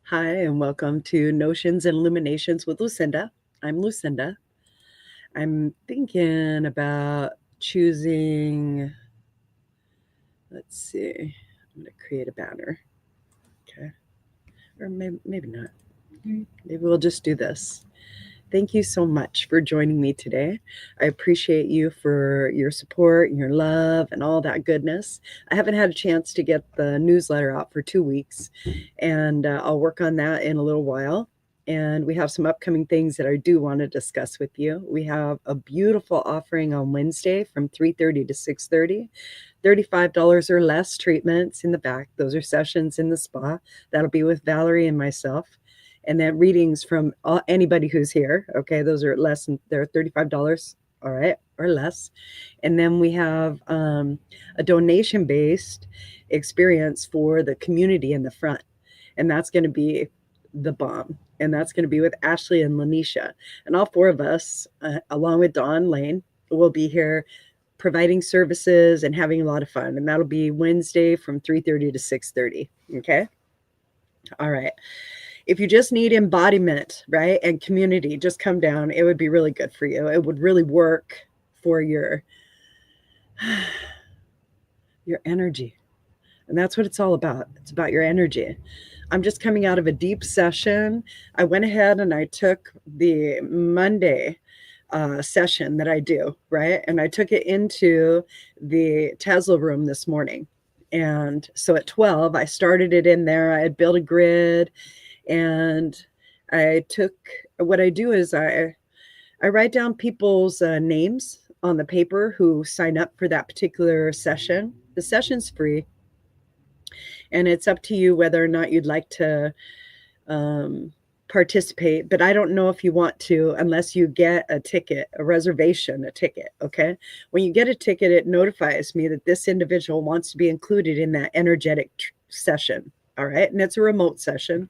Hi, and welcome to Notions and Illuminations with Lucinda. I'm Lucinda. I'm thinking about choosing, let's see, I'm going to create a banner. Okay. Or maybe not. Maybe we'll just do this. Thank you so much for joining me today. I appreciate you for your support, your love, and all that goodness. I haven't had a chance to get the newsletter out for 2 weeks, and I'll work on that in a little while. And we have some upcoming things that I do want to discuss with you. We have a beautiful offering on Wednesday from 3:30 to 6:30. $35 or less treatments in the back. Those are sessions in the spa. That'll be with Valerie and myself, and then readings from anybody who's here. Okay, those are less than, they're $35, all right, or less. And then we have a donation based experience for the community in the front, and that's going to be the bomb. And that's going to be with Ashley and Lanisha, and all four of us, along with Dawn Lane, will be here providing services and having a lot of fun. And that'll be Wednesday from 3:30 to 6:30. Okay, all right. If you just need embodiment, right, and community, just come down. It would be really good for you. It would really work for your energy. And that's what it's all about. It's about your energy. I'm just coming out of a deep session. I went ahead and I took the Monday session that I do, right? And I took it into the Tesla room this morning. And so at 12, I started it in there. I had built a grid, and I took, what I do is I write down people's names on the paper who sign up for that particular session. The session's free, and it's up to you whether or not you'd like to participate. But I don't know if you want to unless you get a ticket, a reservation, a ticket. Okay. When you get a ticket, it notifies me that this individual wants to be included in that energetic session. All right. And it's a remote session.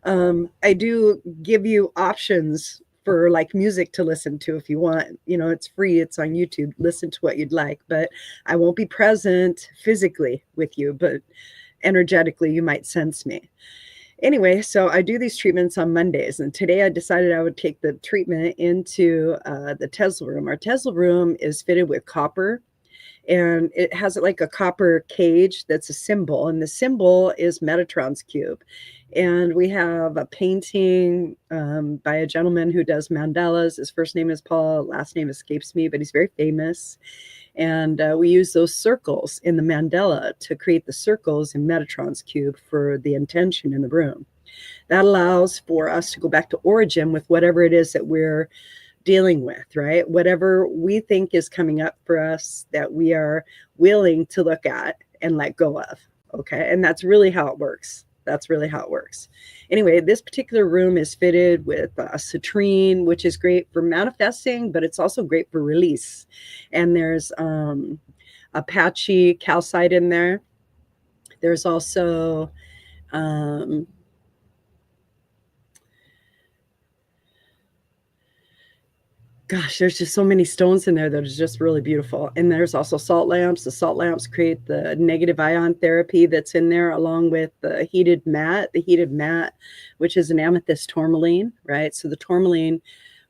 I do give you options for like music to listen to if you want. You know, it's free, it's on YouTube. Listen to what you'd like, but I won't be present physically with you, but energetically, you might sense me. Anyway, so I do these treatments on Mondays, and today I decided I would take the treatment into the Tesla room. Our Tesla room is fitted with copper, and it has like a copper cage that's a symbol, and the symbol is Metatron's cube. And we have a painting by a gentleman who does mandalas. His first name is Paul, last name escapes me, but he's very famous. And we use those circles in the mandala to create the circles in Metatron's cube for the intention in the room. That allows for us to go back to origin with whatever it is that we're dealing with, right? Whatever we think is coming up for us that we are willing to look at and let go of. Okay. And that's really how it works. That's really how it works. Anyway, this particular room is fitted with a citrine, which is great for manifesting, but it's also great for release. And there's Apache calcite in there. There's also gosh, there's just so many stones in there that is just really beautiful. And there's also salt lamps. The salt lamps create the negative ion therapy that's in there, along with the heated mat, which is an amethyst tourmaline, right? So the tourmaline,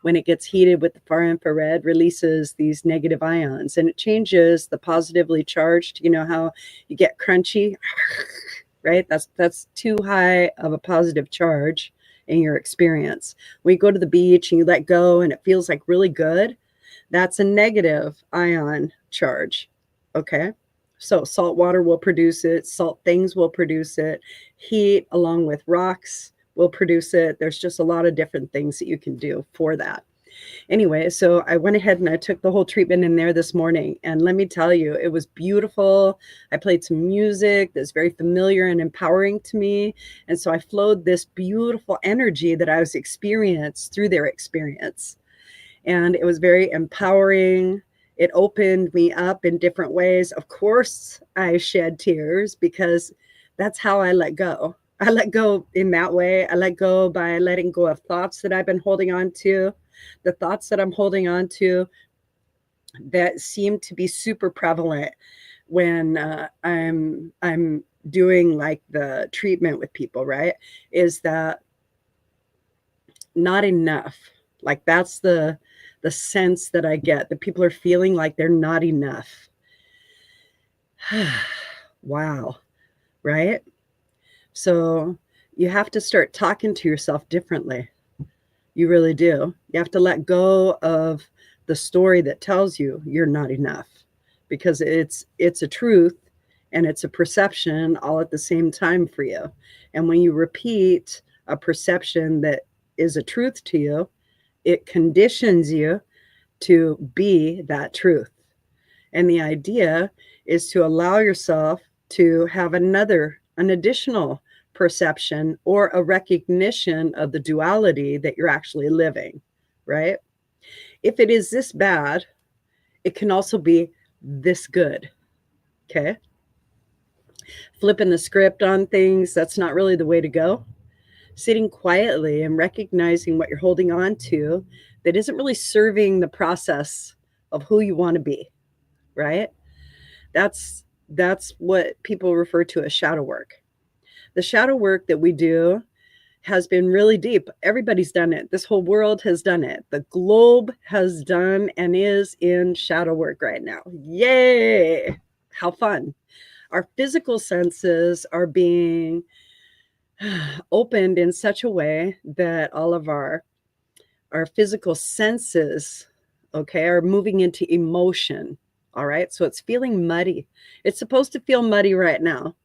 when it gets heated with the far infrared, releases these negative ions, and it changes the positively charged. You know how you get crunchy, right? That's too high of a positive charge in your experience. When you go to the beach and you let go and it feels like really good, that's a negative ion charge. Okay. So salt water will produce it, salt things will produce it, heat along with rocks will produce it. There's just a lot of different things that you can do for that. Anyway, so I went ahead and I took the whole treatment in there this morning. And let me tell you, it was beautiful. I played some music that's very familiar and empowering to me. And so I flowed this beautiful energy that I was experienced through their experience. And it was very empowering. It opened me up in different ways. Of course, I shed tears because that's how I let go. I let go in that way. I let go by letting go of thoughts that I've been holding on to. The thoughts that I'm holding on to that seem to be super prevalent when I'm doing like the treatment with people, right? Is that not enough? Like that's the sense that I get, that people are feeling like they're not enough. Wow, right? So you have to start talking to yourself differently. You really do. You have to let go of the story that tells you you're not enough, because it's a truth and it's a perception all at the same time for you. And when you repeat a perception that is a truth to you, it conditions you to be that truth. And the idea is to allow yourself to have an additional perception or a recognition of the duality that you're actually living, right? If it is this bad, it can also be this good, okay? Flipping the script on things, that's not really the way to go. Sitting quietly and recognizing what you're holding on to that isn't really serving the process of who you want to be, right? That's what people refer to as shadow work. The shadow work that we do has been really deep. Everybody's done it. This whole world has done it. The globe has done and is in shadow work right now. Yay! How fun. Our physical senses are being opened in such a way that all of our physical senses, okay, are moving into emotion. All right. So it's feeling muddy. It's supposed to feel muddy right now.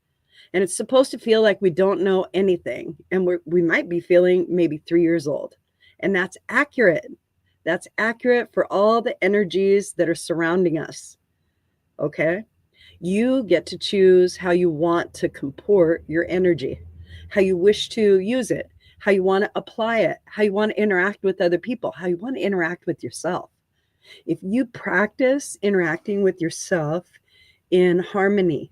And it's supposed to feel like we don't know anything. And we might be feeling maybe 3 years old. And that's accurate. That's accurate for all the energies that are surrounding us. Okay. You get to choose how you want to comport your energy, how you wish to use it, how you want to apply it, how you want to interact with other people, how you want to interact with yourself. If you practice interacting with yourself in harmony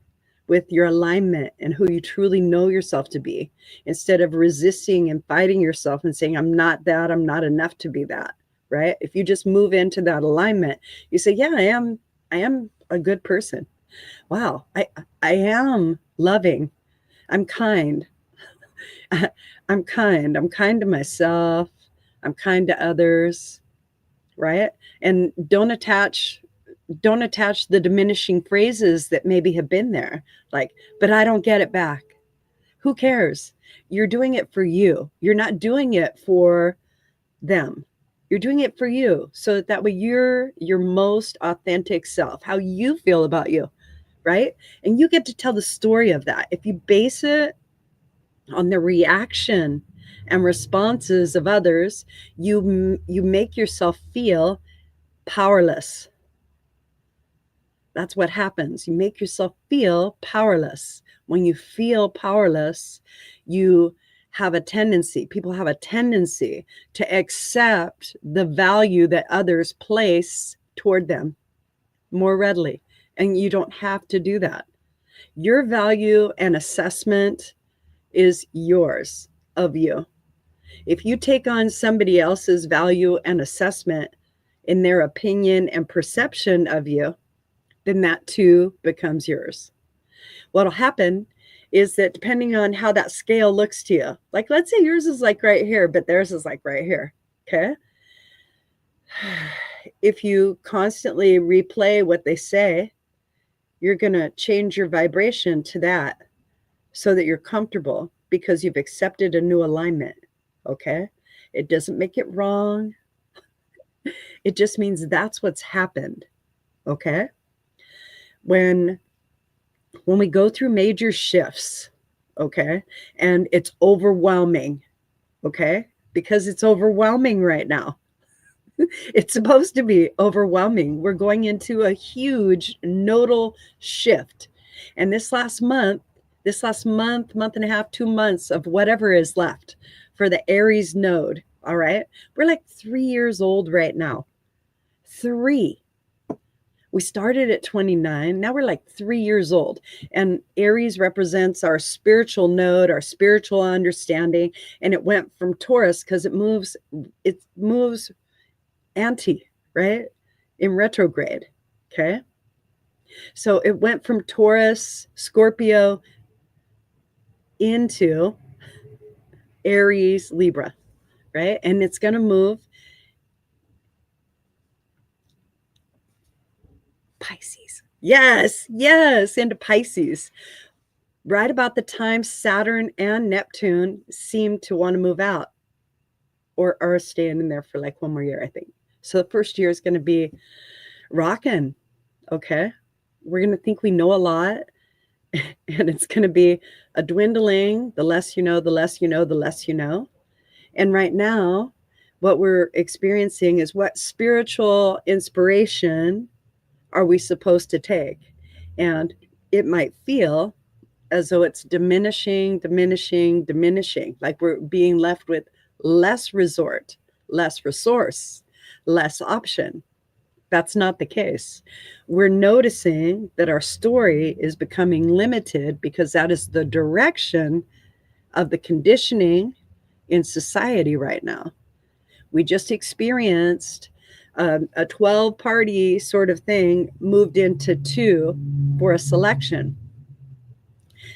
with your alignment and who you truly know yourself to be, instead of resisting and fighting yourself and saying, I'm not that, I'm not enough to be that, right? If you just move into that alignment, you say, yeah, I am a good person. Wow, I am loving. I'm kind. I'm kind. I'm kind to myself. I'm kind to others, right? And don't attach the diminishing phrases that maybe have been there, like, but I don't get it back. Who cares? You're doing it for you. You're not doing it for them. You're doing it for you, so that way you're your most authentic self, how you feel about you, right? And you get to tell the story of that. If you base it on the reaction and responses of others, you make yourself feel powerless. That's what happens. You make yourself feel powerless. When you feel powerless, you have a tendency, people have a tendency to accept the value that others place toward them more readily. And you don't have to do that. Your value and assessment is yours, of you. If you take on somebody else's value and assessment in their opinion and perception of you, then that too becomes yours. What'll happen is that depending on how that scale looks to you, like let's say yours is like right here, but theirs is like right here. Okay. If you constantly replay what they say, you're going to change your vibration to that so that you're comfortable because you've accepted a new alignment. Okay. It doesn't make it wrong. It just means that's what's happened. Okay. When we go through major shifts, okay, and it's overwhelming, okay, because it's overwhelming right now. It's supposed to be overwhelming. We're going into a huge nodal shift. And this last month and a half, 2 months of whatever is left for the Aries node, all right, we're like 3 years old right now. 3. We started at 29. Now we're like 3 years old. And Aries represents our spiritual node, our spiritual understanding. And it went from Taurus because it moves anti, right? In retrograde. Okay. So it went from Taurus, Scorpio, into Aries, Libra, right? And it's going to move Pisces. Yes, yes, into Pisces. Right about the time Saturn and Neptune seem to want to move out or are staying in there for like one more year, I think. So the first year is going to be rocking. Okay. We're going to think we know a lot, and it's going to be a dwindling. The less you know, the less you know, the less you know. And right now, what we're experiencing is what spiritual inspiration are we supposed to take? And it might feel as though it's diminishing, diminishing, diminishing, like we're being left with less resort, less resource, less option. That's not the case. We're noticing that our story is becoming limited because that is the direction of the conditioning in society right now. We just experienced a 12 party sort of thing moved into 2 for a selection.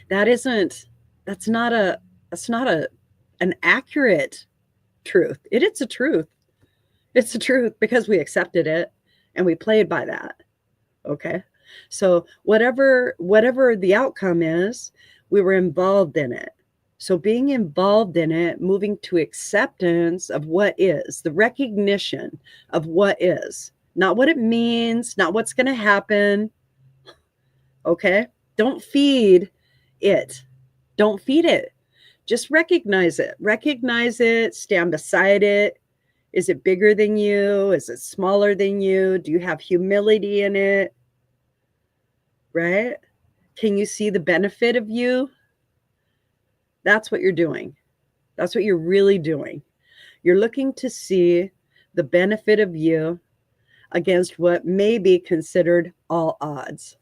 That's not an accurate truth. It's a truth. It's the truth because we accepted it and we played by that. Okay. So whatever the outcome is, we were involved in it. So being involved in it, moving to acceptance of what is, the recognition of what is, not what it means, not what's going to happen. Okay. Don't feed it. Don't feed it. Just recognize it. Recognize it. Stand beside it. Is it bigger than you? Is it smaller than you? Do you have humility in it? Right? Can you see the benefit of you? That's what you're doing. That's what you're really doing. You're looking to see the benefit of you against what may be considered all odds.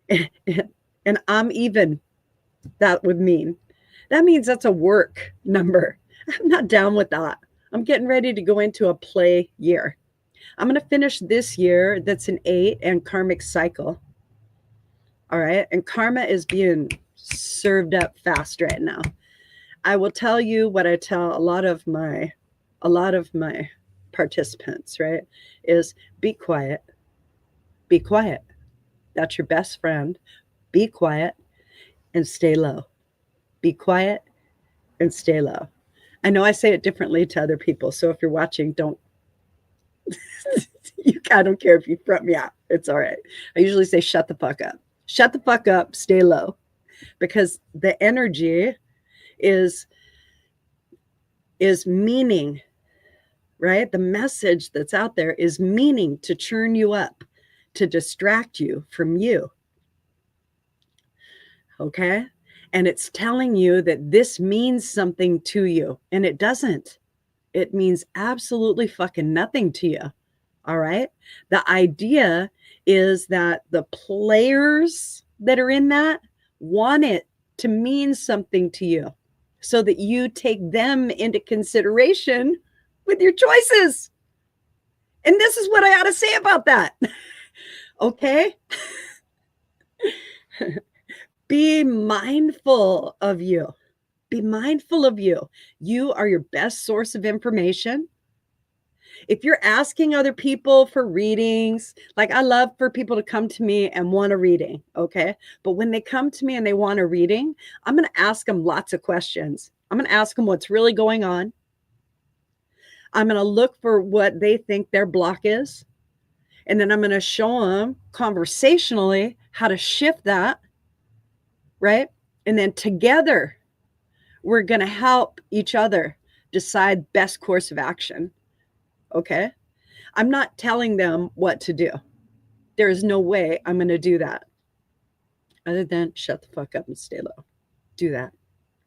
And I'm even. That would mean. That means that's a work number. I'm not down with that. I'm getting ready to go into a play year. I'm going to finish this year. That's an 8 and karmic cycle. All right. And karma is being served up fast right now. I will tell you what I tell a lot of my participants, right? Is be quiet. Be quiet. That's your best friend. Be quiet and stay low. Be quiet and stay low. I know I say it differently to other people. So if you're watching, don't, I don't care if you front me out. It's all right. I usually say, shut the fuck up. Shut the fuck up, stay low. Because the energy is meaning, right? The message that's out there is meaning to churn you up, to distract you from you. Okay? And it's telling you that this means something to you, and it doesn't. It means absolutely fucking nothing to you. All right? The idea is that the players that are in that want it to mean something to you so that you take them into consideration with your choices. And this is what I ought to say about that. Okay? Be mindful of you. Be mindful of you. You are your best source of information. If you're asking other people for readings, like I love for people to come to me and want a reading, okay? But when they come to me and they want a reading, I'm going to ask them lots of questions. I'm going to ask them what's really going on. I'm going to look for what they think their block is. And then I'm going to show them conversationally how to shift that, right? And then together, we're going to help each other decide best course of action. Okay. I'm not telling them what to do. There is no way I'm going to do that other than shut the fuck up and stay low. Do that.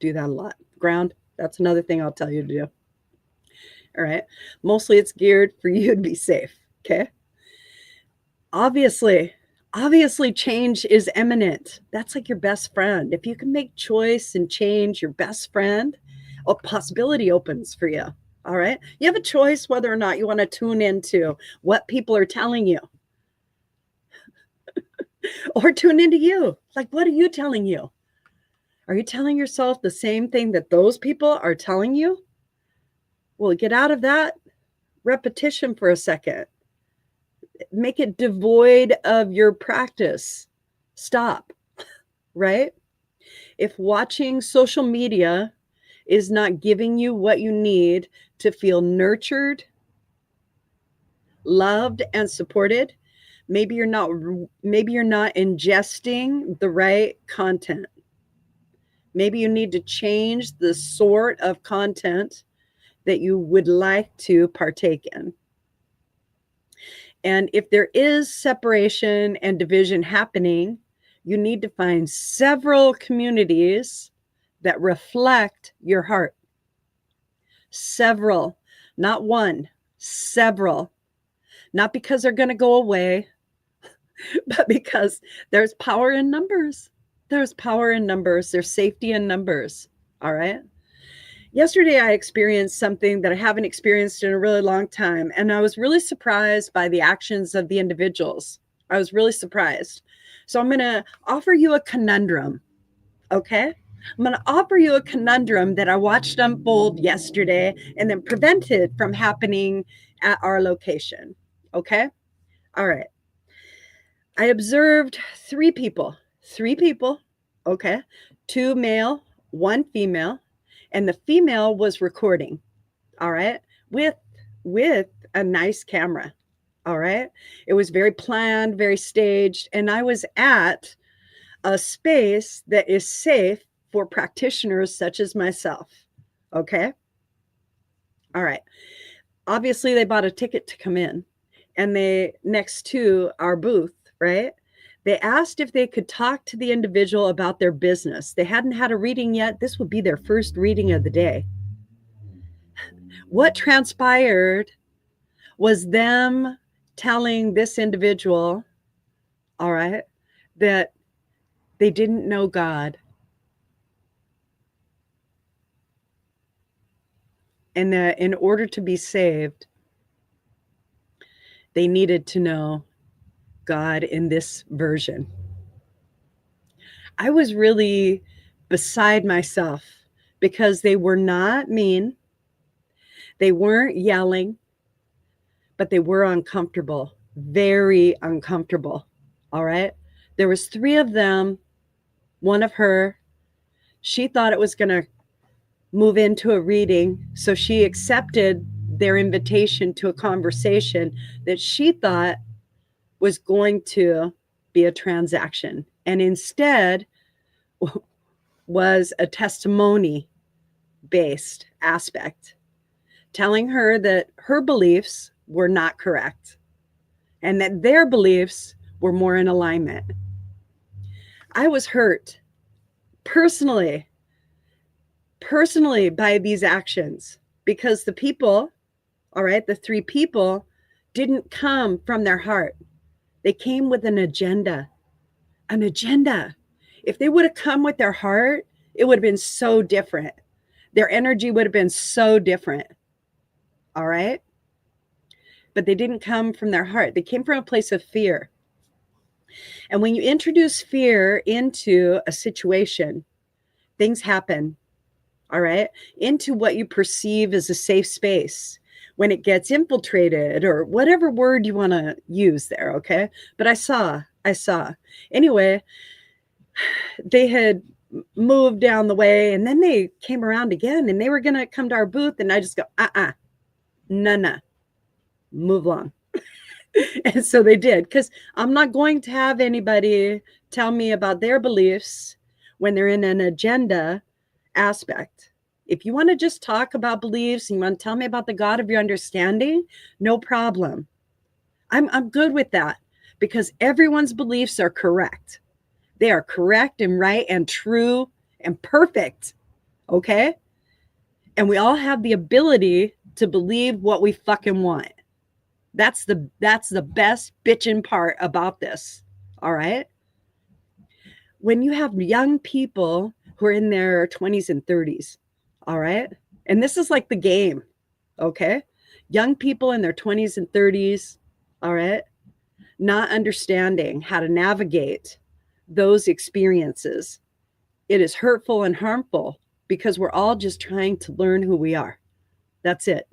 Do that a lot. Ground. That's another thing I'll tell you to do. All right. Mostly it's geared for you to be safe. Okay. Obviously change is imminent. That's like your best friend. If you can make choice and change your best friend, a possibility opens for you. All right. You have a choice whether or not you want to tune into what people are telling you or tune into you. Like, what are you telling you? Are you telling yourself the same thing that those people are telling you? Well, get out of that repetition for a second. Make it devoid of your practice. Stop, right? If watching social media is not giving you what you need to feel nurtured, loved, and supported, maybe you're not ingesting the right content. Maybe you need to change the sort of content that you would like to partake in. And if there is separation and division happening, you need to find several communities that reflect your heart. Several, not one, several. Not because they're going to go away, but because there's power in numbers. There's power in numbers. There's safety in numbers. All right. Yesterday, I experienced something that I haven't experienced in a really long time. And I was really surprised by the actions of the individuals. I was really surprised. So I'm going to offer you a conundrum. Okay. I'm going to offer you a conundrum that I watched unfold yesterday and then prevented from happening at our location. Okay. All right. I observed three people, okay, 2 male, 1 female, and the female was recording, all right, with a nice camera, all right. It was very planned, very staged, and I was at a space that is safe for practitioners such as myself, okay. All right. Obviously, they bought a ticket to come in, and they, next to our booth, right? They asked if they could talk to the individual about their business. They hadn't had a reading yet. This would be their first reading of the day. What transpired was them telling this individual, all right, that they didn't know God. And that in order to be saved, they needed to know God in this version. I was really beside myself because they were not mean. They weren't yelling, but they were uncomfortable, very uncomfortable. All right. There was 3 of them. One of her, she thought it was going to move into a reading. So she accepted their invitation to a conversation that she thought was going to be a transaction, and instead was a testimony based aspect, telling her that her beliefs were not correct and that their beliefs were more in alignment. I was hurt personally by these actions because the people, all right, the 3 people didn't come from their heart. They came with an agenda. If they would have come with their heart, it would have been so different. Their energy would have been so different. All right. But they didn't come from their heart. They came from a place of fear. And when you introduce fear into a situation, things happen. All right. Into what you perceive as a safe space. When it gets infiltrated, or whatever word you want to use there. Okay. But I saw. Anyway, they had moved down the way, and then they came around again, and they were going to come to our booth, and I just go, no, move along. And so they did, because I'm not going to have anybody tell me about their beliefs when they're in an agenda aspect. If you want to just talk about beliefs and you want to tell me about the God of your understanding, no problem. I'm good with that, because everyone's beliefs are correct. They are correct and right and true and perfect. Okay? And we all have the ability to believe what we fucking want. That's the best bitchin' part about this. All right? When you have young people who are in their 20s and 30s, all right? And this is like the game, okay? Young people in their 20s and 30s, all right? Not understanding how to navigate those experiences. It is hurtful and harmful because we're all just trying to learn who we are. That's it.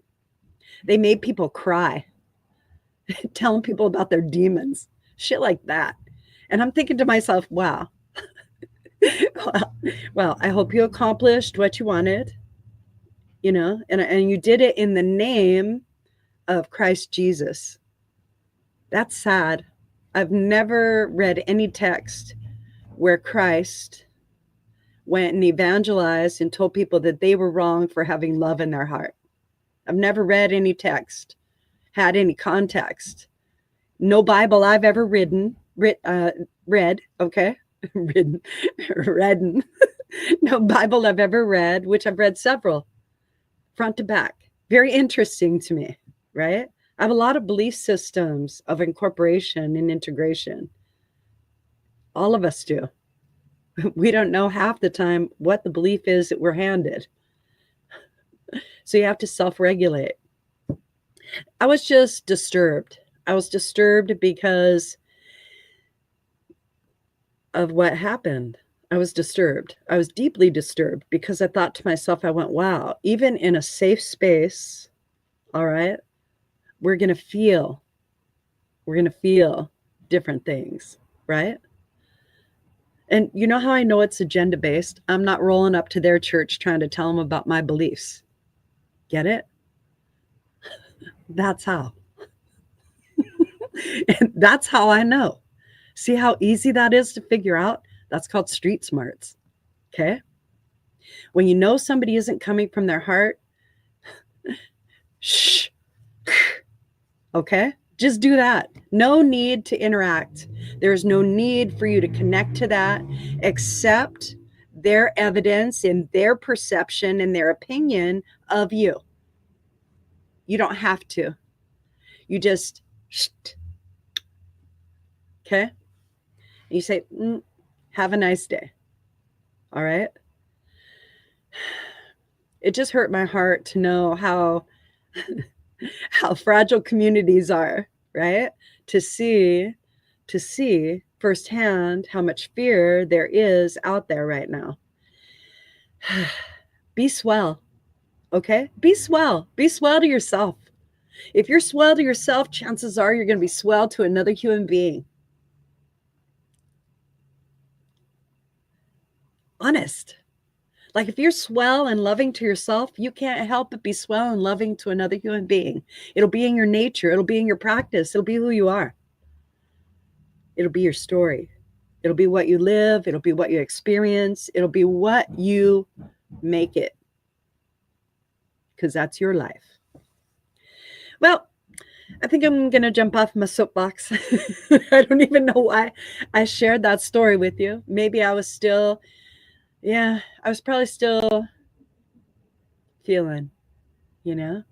They made people cry, telling people about their demons, shit like that. And I'm thinking to myself, wow, well, I hope you accomplished what you wanted, and you did it in the name of Christ Jesus. That's sad. I've never read any text where Christ went and evangelized and told people that they were wrong for having love in their heart. I've never read any text, had any context. No Bible I've ever read, okay? Read. No Bible I've ever read, which I've read several, front to back. Very interesting to me, right? I have a lot of belief systems of incorporation and integration. All of us do. We don't know half the time what the belief is that we're handed. So you have to self-regulate. I was just disturbed. I was disturbed because of what happened. I was disturbed. I was deeply disturbed because I thought to myself, I went, wow, even in a safe space, all right, we're going to feel different things, right? And you know how I know it's agenda based? I'm not rolling up to their church trying to tell them about my beliefs. Get it? That's how. And that's how I know. See how easy that is to figure out? That's called street smarts. Okay? When you know somebody isn't coming from their heart, shh. Okay? Just do that. No need to interact. There's no need for you to connect to that. Accept their evidence and their perception and their opinion of you. You don't have to. You just, okay? And you say, have a nice day. All right? It just hurt my heart to know how fragile communities are, right? To see firsthand how much fear there is out there right now. Be swell, okay? Be swell. Be swell to yourself. If you're swell to yourself, chances are you're going to be swell to another human being. Honest. Like if you're swell and loving to yourself, you can't help but be swell and loving to another human being. It'll be in your nature. It'll be in your practice. It'll be who you are. It'll be your story. It'll be what you live. It'll be what you experience. It'll be what you make it. Because that's your life. Well, I think I'm going to jump off my soapbox. I don't even know why I shared that story with you. Maybe I was probably still feeling, I'm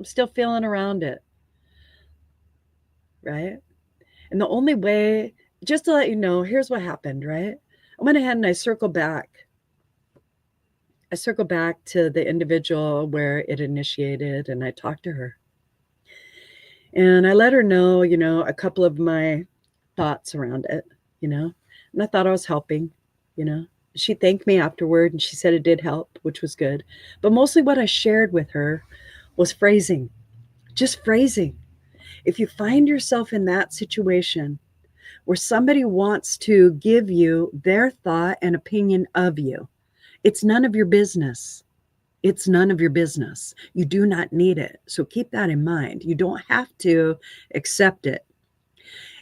still feeling around it. Right? And the only way, just to let you know, here's what happened, right? I went ahead and I circled back. I circled back to the individual where it initiated, and I talked to her. And I let her know, a couple of my thoughts around it, and I thought I was helping, She thanked me afterward, and she said it did help, which was good. But mostly what I shared with her was phrasing, just phrasing. If you find yourself in that situation where somebody wants to give you their thought and opinion of you, it's none of your business. It's none of your business. You do not need it. So keep that in mind. You don't have to accept it.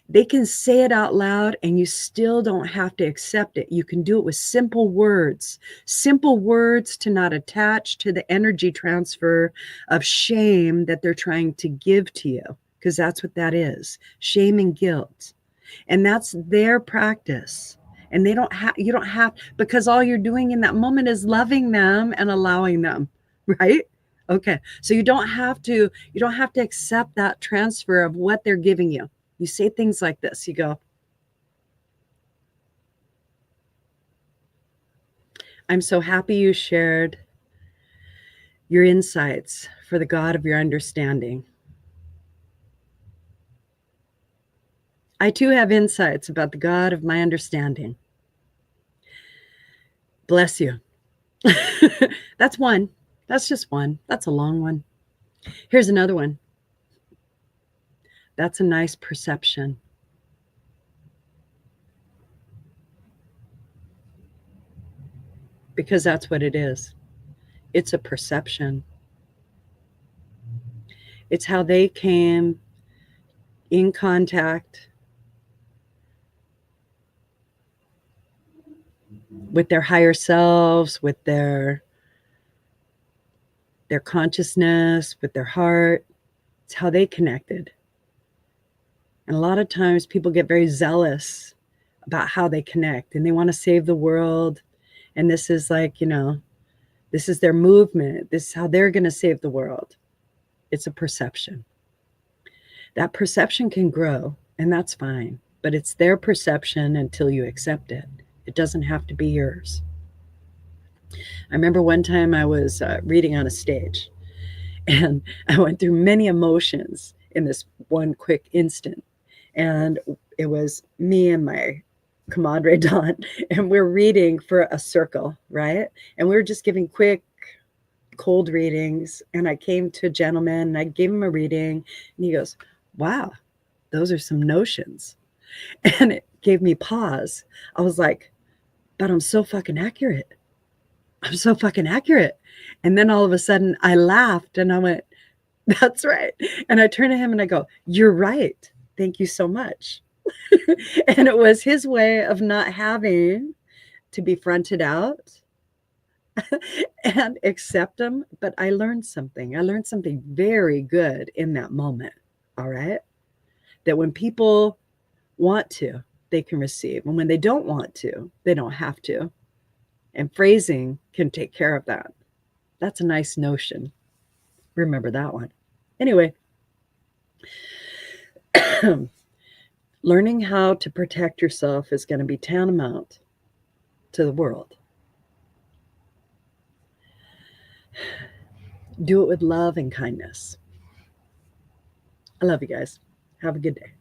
They can say it out loud and you still don't have to accept it. You can do it with simple words to not attach to the energy transfer of shame that they're trying to give to you, because that's what that is, shame and guilt. And that's their practice. And you don't have, because all you're doing in that moment is loving them and allowing them, right? Okay. So you don't have to accept that transfer of what they're giving you. You say things like this. You go, I'm so happy you shared your insights for the God of your understanding. I too have insights about the God of my understanding. Bless you. That's one. That's just one. That's a long one. Here's another one. That's a nice perception. Because that's what it is. It's a perception. It's how they came in contact with their higher selves, with their consciousness, with their heart. It's how they connected. And a lot of times people get very zealous about how they connect and they want to save the world. And this is like, this is their movement. This is how they're going to save the world. It's a perception. That perception can grow, and that's fine. But it's their perception until you accept it. It doesn't have to be yours. I remember one time I was reading on a stage, and I went through many emotions in this one quick instant. And it was me and my comadre Dawn, and we're reading for a circle, right? And we were just giving quick, cold readings. And I came to a gentleman, and I gave him a reading, and he goes, "Wow, those are some notions." And it gave me pause. I was like, but I'm so fucking accurate. I'm so fucking accurate. And then all of a sudden I laughed and I went, "That's right." And I turned to him and I go, "You're right. Thank you so much." And it was his way of not having to be fronted out and accept them. But I learned something. I learned something very good in that moment. All right. That when people want to, they can receive. And when they don't want to, they don't have to. And phrasing can take care of that. That's a nice notion. Remember that one. Anyway, learning how to protect yourself is going to be tantamount to the world. Do it with love and kindness. I love you guys. Have a good day.